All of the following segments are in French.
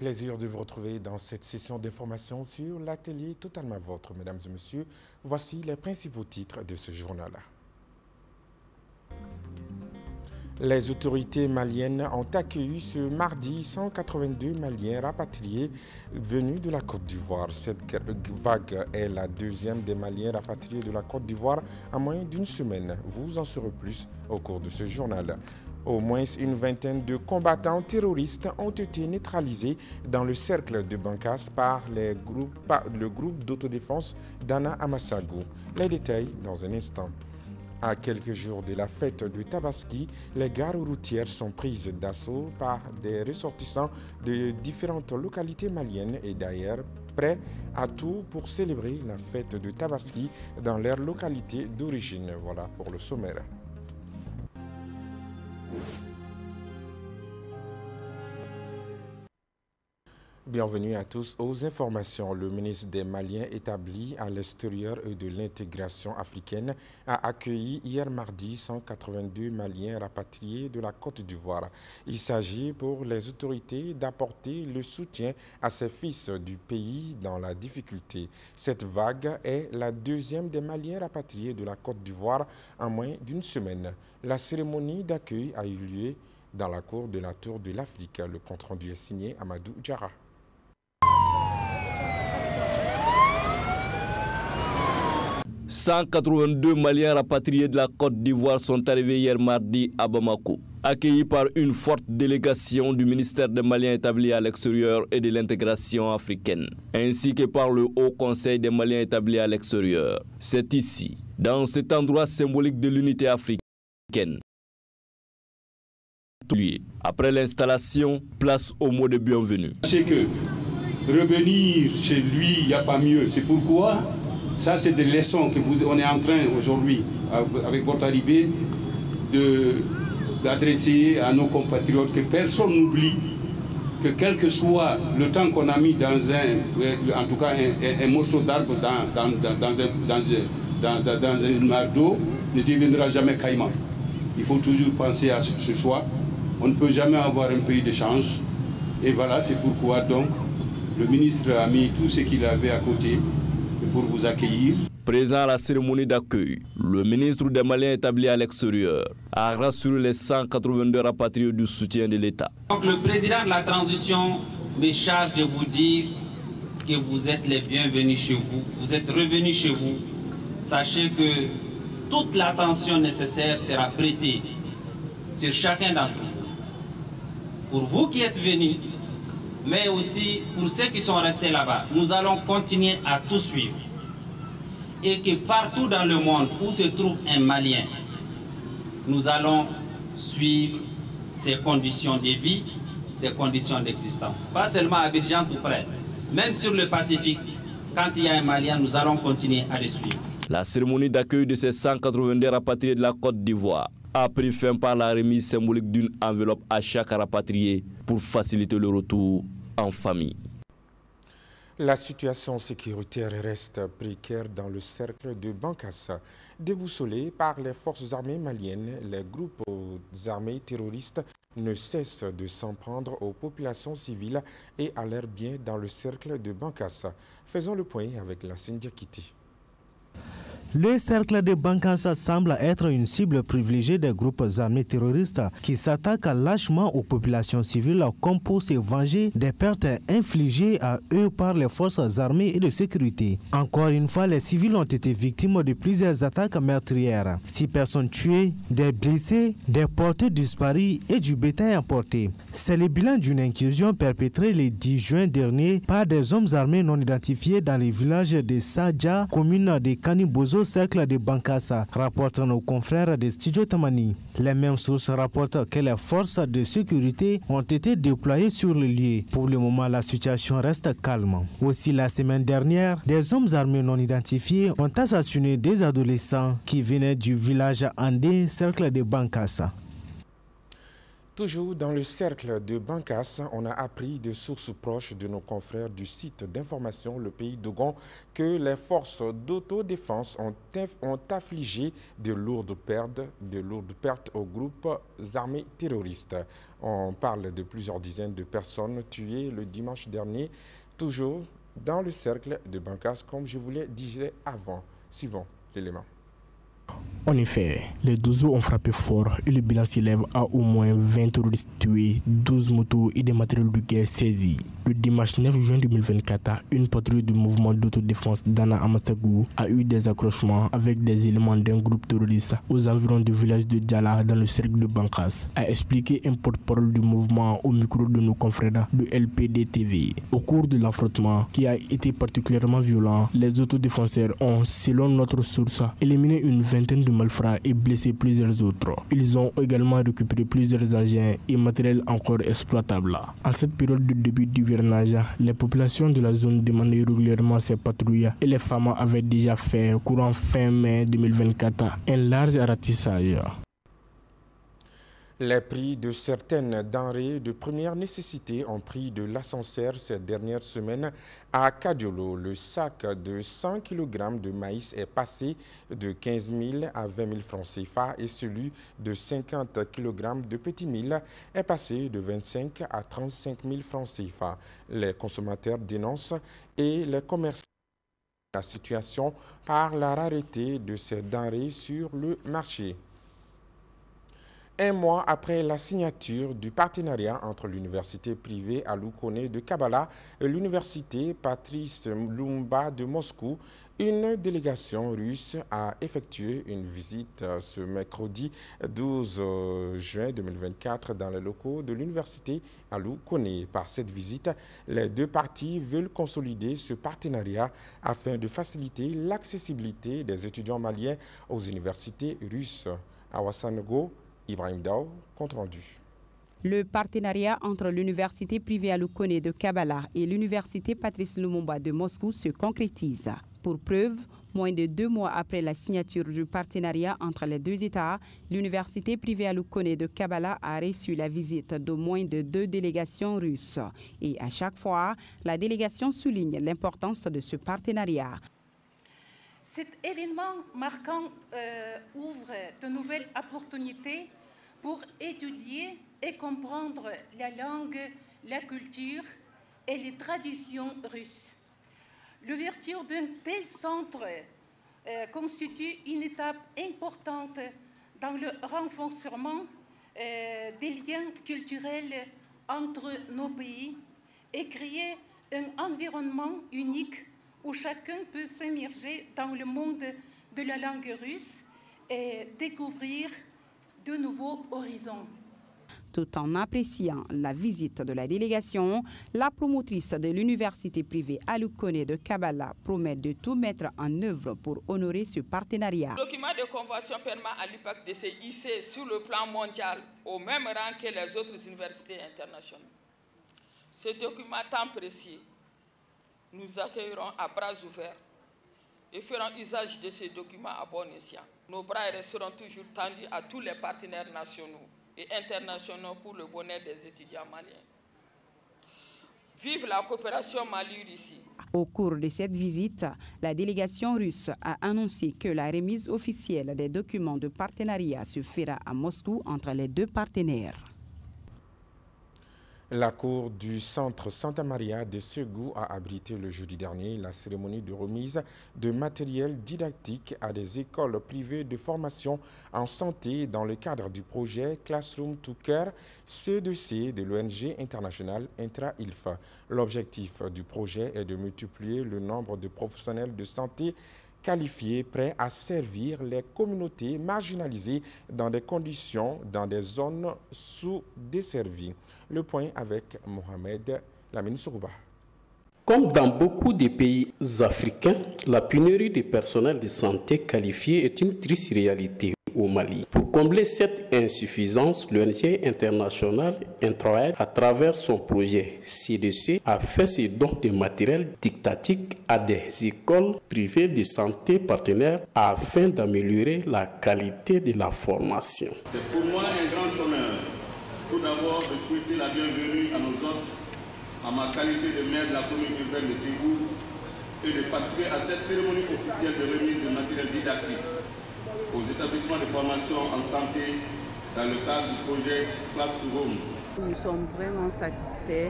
plaisir de vous retrouver dans cette session d'information sur l'atelier Totalement Vôtre. Mesdames et messieurs, voici les principaux titres de ce journal. Les autorités maliennes ont accueilli ce mardi 182 Maliens rapatriés venus de la Côte d'Ivoire. Cette vague est la deuxième des Maliens rapatriés de la Côte d'Ivoire en moins d'une semaine. Vous en saurez plus au cours de ce journal. Au moins une vingtaine de combattants terroristes ont été neutralisés dans le cercle de Bankas par le groupe d'autodéfense d'Anna Amasago. Les détails dans un instant. À quelques jours de la fête de Tabaski, les gares routières sont prises d'assaut par des ressortissants de différentes localités maliennes et d'ailleurs prêts à tout pour célébrer la fête de Tabaski dans leur localité d'origine. Voilà pour le sommaire. Bienvenue à tous aux informations. Le ministre des Maliens établi à l'extérieur et de l'intégration africaine a accueilli hier mardi 182 Maliens rapatriés de la Côte d'Ivoire. Il s'agit pour les autorités d'apporter le soutien à ces fils du pays dans la difficulté. Cette vague est la deuxième des Maliens rapatriés de la Côte d'Ivoire en moins d'une semaine. La cérémonie d'accueil a eu lieu dans la cour de la Tour de l'Afrique. Le compte-rendu est signé Amadou Diarra. 182 Maliens rapatriés de la Côte d'Ivoire sont arrivés hier mardi à Bamako, accueillis par une forte délégation du ministère des Maliens établi à l'extérieur et de l'intégration africaine, ainsi que par le Haut Conseil des Maliens établi à l'extérieur. C'est ici, dans cet endroit symbolique de l'unité africaine. Après l'installation, place au mot de bienvenue. Sachez que revenir chez lui, il n'y a pas mieux. C'est pourquoi ça, c'est des leçons que on est en train aujourd'hui, avec votre arrivée, d'adresser à nos compatriotes, que personne n'oublie que quel que soit le temps qu'on a mis dans en tout cas un morceau d'arbre dans une mare d'eau, ne deviendra jamais caïman. Il faut toujours penser à ce choix. On ne peut jamais avoir un pays d'échange. Et voilà, c'est pourquoi donc le ministre a mis tout ce qu'il avait à côté pour vous accueillir. Présent à la cérémonie d'accueil, le ministre des Maliens établi à l'extérieur a rassuré les 182 rapatriés du soutien de l'État. Donc le président de la transition me charge de vous dire que vous êtes les bienvenus chez vous. Vous êtes revenus chez vous. Sachez que toute l'attention nécessaire sera prêtée sur chacun d'entre vous. Pour vous qui êtes venus, mais aussi pour ceux qui sont restés là-bas, nous allons continuer à tout suivre. Et que partout dans le monde où se trouve un Malien, nous allons suivre ses conditions de vie, ses conditions d'existence. Pas seulement à Abidjan tout près, même sur le Pacifique, quand il y a un Malien, nous allons continuer à le suivre. La cérémonie d'accueil de ces 182 rapatriés de la Côte d'Ivoire a pris fin par la remise symbolique d'une enveloppe à chaque rapatrié pour faciliter le retour en famille. La situation sécuritaire reste précaire dans le cercle de Bankas. Déboussolés par les forces armées maliennes, les groupes armés terroristes ne cessent de s'en prendre aux populations civiles et à leurs biens dans le cercle de Bankas. Faisons le point avec la Sindiakité. Le cercle de Bankas semble être une cible privilégiée des groupes armés terroristes qui s'attaquent lâchement aux populations civiles comme pour se venger des pertes infligées à eux par les forces armées et de sécurité. Encore une fois, les civils ont été victimes de plusieurs attaques meurtrières. 6 personnes tuées, des blessés, des porteurs disparus et du bétail emporté. C'est le bilan d'une incursion perpétrée le 10 juin dernier par des hommes armés non identifiés dans les villages de Sadja, commune de Kanibozo, cercle de Bankassa, rapportent nos confrères des studios Tamani. Les mêmes sources rapportent que les forces de sécurité ont été déployées sur le lieu. Pour le moment, la situation reste calme. Aussi, la semaine dernière, des hommes armés non identifiés ont assassiné des adolescents qui venaient du village Andé, cercle de Bankassa. Toujours dans le cercle de Bankas, on a appris de sources proches de nos confrères du site d'information Le Pays Dogon que les forces d'autodéfense ont affligé de lourdes pertes aux groupes armés terroristes. On parle de plusieurs dizaines de personnes tuées le dimanche dernier, toujours dans le cercle de Bankas, comme je vous le disais avant. Suivons l'élément. En effet, les 12 ont frappé fort et le bilan s'élève à au moins 20 terroristes tués, 12 motos et des matériels de guerre saisis. Le dimanche 9 juin 2024, une patrouille du mouvement d'autodéfense d'Anna Amastagou a eu des accrochements avec des éléments d'un groupe terroriste aux environs du village de Djala dans le cercle de Bankas, a expliqué un porte-parole du mouvement au micro de nos confrères de LPD TV. Au cours de l'affrontement, qui a été particulièrement violent, les autodéfenseurs ont, selon notre source, éliminé une vingtaine de malfrats et blessé plusieurs autres. Ils ont également récupéré plusieurs engins et matériel encore exploitables. En cette période de début d'hivernage, les populations de la zone demandaient régulièrement ces patrouilles et les femmes avaient déjà fait, courant fin mai 2024, un large ratissage. Les prix de certaines denrées de première nécessité ont pris de l'ascenseur ces dernières semaines à Kadiolo. Le sac de 100 kg de maïs est passé de 15 000 à 20 000 francs CFA et celui de 50 kg de petits mil est passé de 25 à 35 000 francs CFA. Les consommateurs dénoncent et les commerçants la situation par la rareté de ces denrées sur le marché. Un mois après la signature du partenariat entre l'université privée Alou Koné de Kabbalah et l'université Patrice Lumumba de Moscou, une délégation russe a effectué une visite ce mercredi 12 juin 2024 dans les locaux de l'université Alou Koné. Par cette visite, les deux parties veulent consolider ce partenariat afin de faciliter l'accessibilité des étudiants maliens aux universités russes. À Ouagadougou, Ibrahim Dao, compte rendu. Le partenariat entre l'université privée Alou Koné de Kabbalah et l'université Patrice Lumumba de Moscou se concrétise. Pour preuve, moins de 2 mois après la signature du partenariat entre les deux États, l'université privée Alou Koné de Kabbalah a reçu la visite de moins de 2 délégations russes. Et à chaque fois, la délégation souligne l'importance de ce partenariat. Cet événement marquant ouvre de nouvelles opportunités pour étudier et comprendre la langue, la culture et les traditions russes. L'ouverture d'un tel centre constitue une étape importante dans le renforcement des liens culturels entre nos pays et créer un environnement unique où chacun peut s'immerger dans le monde de la langue russe et découvrir de nouveaux horizons. Tout en appréciant la visite de la délégation, la promotrice de l'université privée Alou Koné de Kabbalah promet de tout mettre en œuvre pour honorer ce partenariat. Le document de convention permet à l'UPAC de se hisser sur le plan mondial au même rang que les autres universités internationales. Ce document tant précieux, nous accueillerons à bras ouverts et ferons usage de ces documents à bon escient. Nos bras resteront toujours tendus à tous les partenaires nationaux et internationaux pour le bonheur des étudiants maliens. Vive la coopération Mali-Russie. Au cours de cette visite, la délégation russe a annoncé que la remise officielle des documents de partenariat se fera à Moscou entre les deux partenaires. La cour du centre Santa Maria de Ségou a abrité le jeudi dernier la cérémonie de remise de matériel didactique à des écoles privées de formation en santé dans le cadre du projet Classroom to Care C2C de l'ONG internationale Intra-ILFA. L'objectif du projet est de multiplier le nombre de professionnels de santé qualifiés, prêts à servir les communautés marginalisées dans des conditions, dans des zones sous-desservies. Le point avec Mohamed Lamine Sourouba. Comme dans beaucoup de pays africains, la pénurie de personnel de santé qualifié est une triste réalité au Mali. Pour combler cette insuffisance, l'ONG internationale Intra-Aid, à travers son projet C2C, a fait ses dons de matériel didactique à des écoles privées de santé partenaires afin d'améliorer la qualité de la formation. C'est pour moi un grand honneur Tout d'abord, de souhaiter la bienvenue à nos hôtes en ma qualité de maire de la commune urbaine de Ségou et de participer à cette cérémonie officielle de remise de matériel didactique aux établissements de formation en santé dans le cadre du projet Classroom. Nous sommes vraiment satisfaits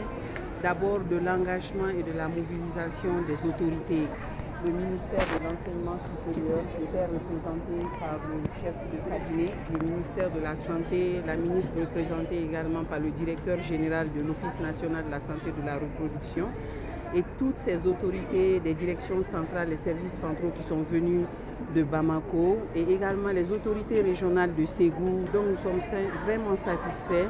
d'abord de l'engagement et de la mobilisation des autorités. Le ministère de l'Enseignement supérieur qui était représenté par le chef de cabinet, le ministère de la Santé, la ministre représentée également par le directeur général de l'Office national de la santé et de la reproduction, et toutes ces autorités des directions centrales, les services centraux qui sont venus de Bamako et également les autorités régionales de Ségou. Donc nous sommes vraiment satisfaits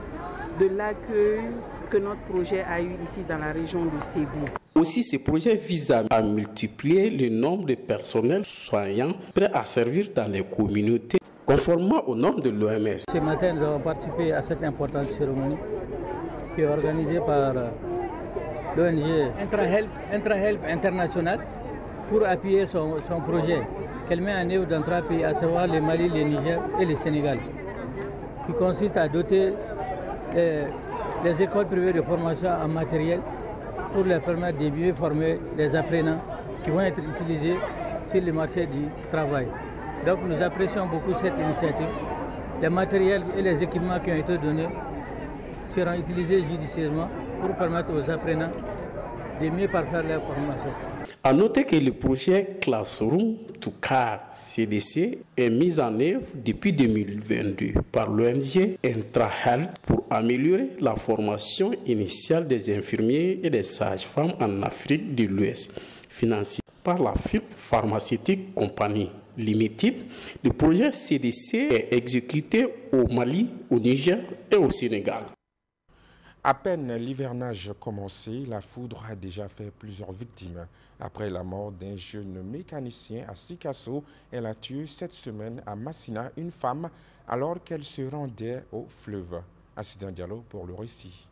de l'accueil que notre projet a eu ici dans la région de Ségou. Aussi, ce projet vise à multiplier le nombre de personnels soignants prêts à servir dans les communautés, conformément aux normes de l'OMS. Ce matin, nous avons participé à cette importante cérémonie qui est organisée par l'ONG Intrahelp International pour appuyer son projet qu'elle met en œuvre dans 3 pays, à savoir le Mali, le Niger et le Sénégal, qui consiste à doter les écoles privées de formation en matériel pour leur permettre de mieux former les apprenants qui vont être utilisés sur le marché du travail. Donc nous apprécions beaucoup cette initiative. Les matériels et les équipements qui ont été donnés seront utilisés judicieusement pour permettre aux apprenants de mieux parfaire leur formation. À noter que le projet Classroom to Car CDC est mis en œuvre depuis 2022 par l'ONG Intrahelp pour améliorer la formation initiale des infirmiers et des sages-femmes en Afrique de l'Ouest, financé par la firme pharmaceutique Compagnie Limited. Le projet CDC est exécuté au Mali, au Niger et au Sénégal. À peine l'hivernage commencé, la foudre a déjà fait plusieurs victimes. Après la mort d'un jeune mécanicien à Sikasso, elle a tué cette semaine à Massina une femme alors qu'elle se rendait au fleuve. Accident Diallo pour le récit.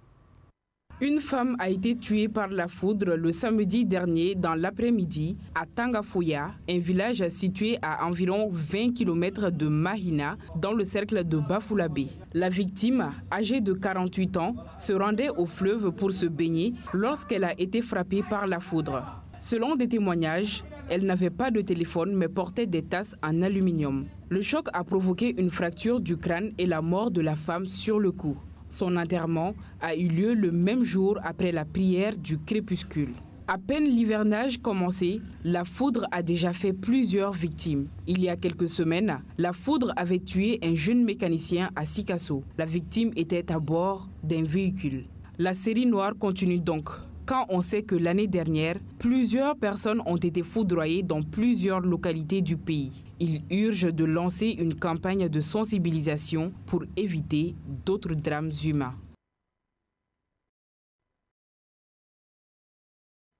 Une femme a été tuée par la foudre le samedi dernier dans l'après-midi à Tangafouya, un village situé à environ 20 km de Mahina, dans le cercle de Bafoulabé. La victime, âgée de 48 ans, se rendait au fleuve pour se baigner lorsqu'elle a été frappée par la foudre. Selon des témoignages, elle n'avait pas de téléphone mais portait des tasses en aluminium. Le choc a provoqué une fracture du crâne et la mort de la femme sur le coup. Son enterrement a eu lieu le même jour après la prière du crépuscule. À peine l'hivernage commencé, la foudre a déjà fait plusieurs victimes. Il y a quelques semaines, la foudre avait tué un jeune mécanicien à Sikasso. La victime était à bord d'un véhicule. La série noire continue donc, quand on sait que l'année dernière, plusieurs personnes ont été foudroyées dans plusieurs localités du pays. Il urge de lancer une campagne de sensibilisation pour éviter d'autres drames humains.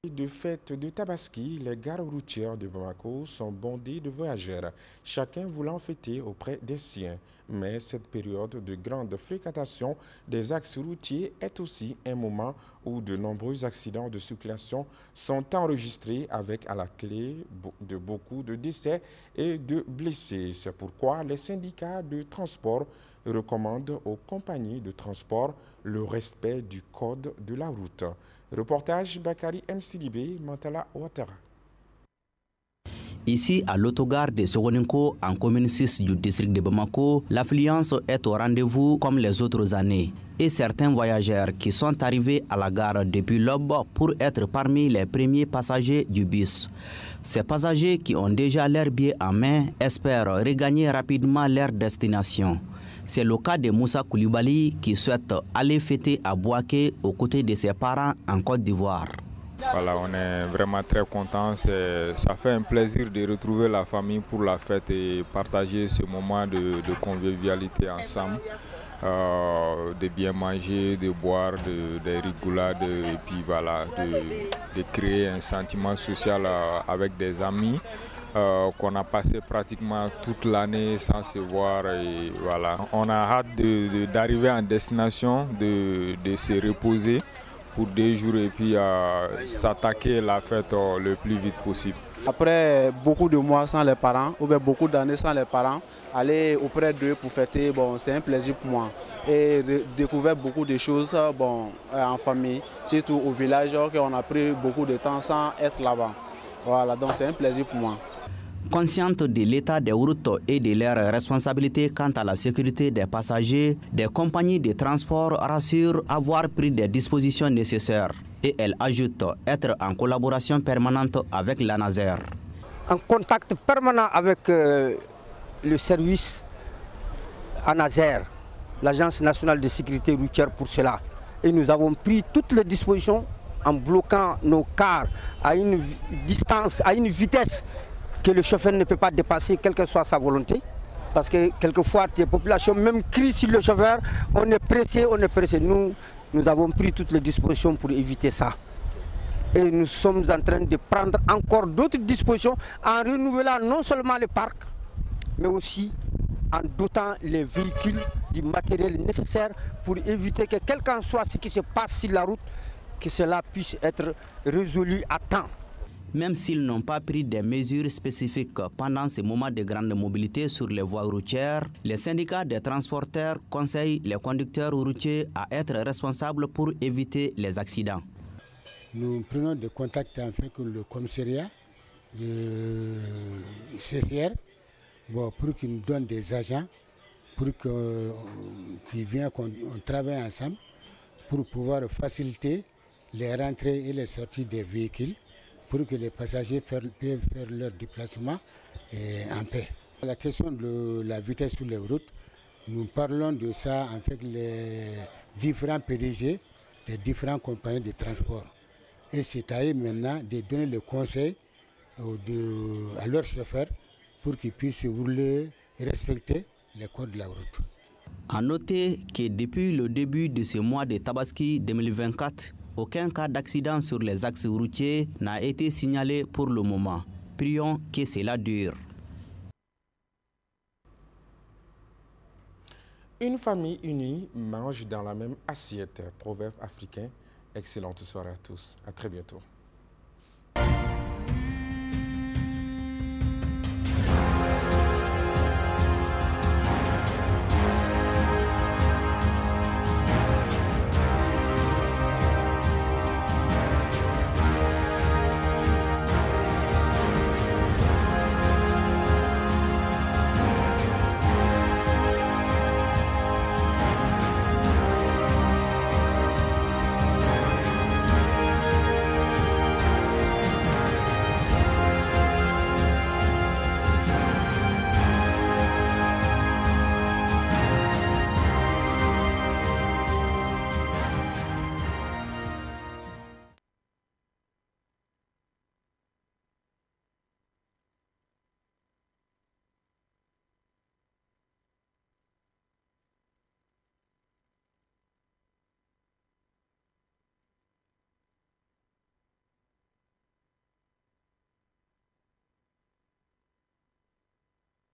De fête de Tabaski, les gares routières de Bamako sont bondées de voyageurs, chacun voulant fêter auprès des siens. Mais cette période de grande fréquentation des axes routiers est aussi un moment où de nombreux accidents de circulation sont enregistrés avec à la clé de beaucoup de décès et de blessés. C'est pourquoi les syndicats de transport recommandent aux compagnies de transport le respect du code de la route. Reportage Bakari Msidibé, Mantala Ouattara. Ici, à l'autogare de Sogoninko, en commune 6 du district de Bamako, l'affluence est au rendez-vous comme les autres années. Et certains voyageurs qui sont arrivés à la gare depuis l'aube pour être parmi les premiers passagers du bus. Ces passagers qui ont déjà leur billet en main espèrent regagner rapidement leur destination. C'est le cas de Moussa Koulibaly qui souhaite aller fêter à Bouaké aux côtés de ses parents en Côte d'Ivoire. Voilà, on est vraiment très contents. Ça fait un plaisir de retrouver la famille pour la fête et partager ce moment de convivialité ensemble. De bien manger, de boire, de rigolades et puis voilà, de créer un sentiment social avec des amis qu'on a passé pratiquement toute l'année sans se voir. Et voilà. On a hâte d'arriver en destination, de se reposer pour 2 jours et puis s'attaquer à la fête le plus vite possible. Après beaucoup de mois sans les parents, ou bien beaucoup d'années sans les parents, aller auprès d'eux pour fêter, bon, c'est un plaisir pour moi. Et découvrir beaucoup de choses en famille, surtout au village, on a pris beaucoup de temps sans être là-bas. Voilà, donc c'est un plaisir pour moi. Consciente de l'état des routes et de leurs responsabilités quant à la sécurité des passagers, des compagnies de transport rassurent avoir pris des dispositions nécessaires. Et elle ajoute être en collaboration permanente avec l'ANASER. En contact permanent avec le service ANASER, l'Agence nationale de sécurité routière pour cela. Et nous avons pris toutes les dispositions en bloquant nos cars à une distance, à une vitesse que le chauffeur ne peut pas dépasser, quelle que soit sa volonté. Parce que quelquefois, les populations même crient sur le chauffeur, on est pressé, on est pressé. Nous avons pris toutes les dispositions pour éviter ça. Et nous sommes en train de prendre encore d'autres dispositions en renouvelant non seulement le parc, mais aussi en dotant les véhicules du matériel nécessaire pour éviter que quel qu'en soit ce qui se passe sur la route, que cela puisse être résolu à temps. Même s'ils n'ont pas pris des mesures spécifiques pendant ces moments de grande mobilité sur les voies routières, les syndicats des transporteurs conseillent les conducteurs routiers à être responsables pour éviter les accidents. Nous prenons des contacts avec le commissariat de CCR pour qu'ils nous donnent des agents, pour qu'ils viennent, qu'on travaille ensemble pour pouvoir faciliter les rentrées et les sorties des véhicules, pour que les passagers puissent faire leur déplacement en paix. La question de la vitesse sur les routes, nous parlons de ça avec les différents PDG des différentes compagnies de transport. Et c'est à eux maintenant de donner le conseil à leurs chauffeurs pour qu'ils puissent rouler et respecter les codes de la route. A noter que depuis le début de ce mois de Tabaski 2024, aucun cas d'accident sur les axes routiers n'a été signalé pour le moment. Prions que cela dure. Une famille unie mange dans la même assiette. Proverbe africain. Excellente soirée à tous. À très bientôt.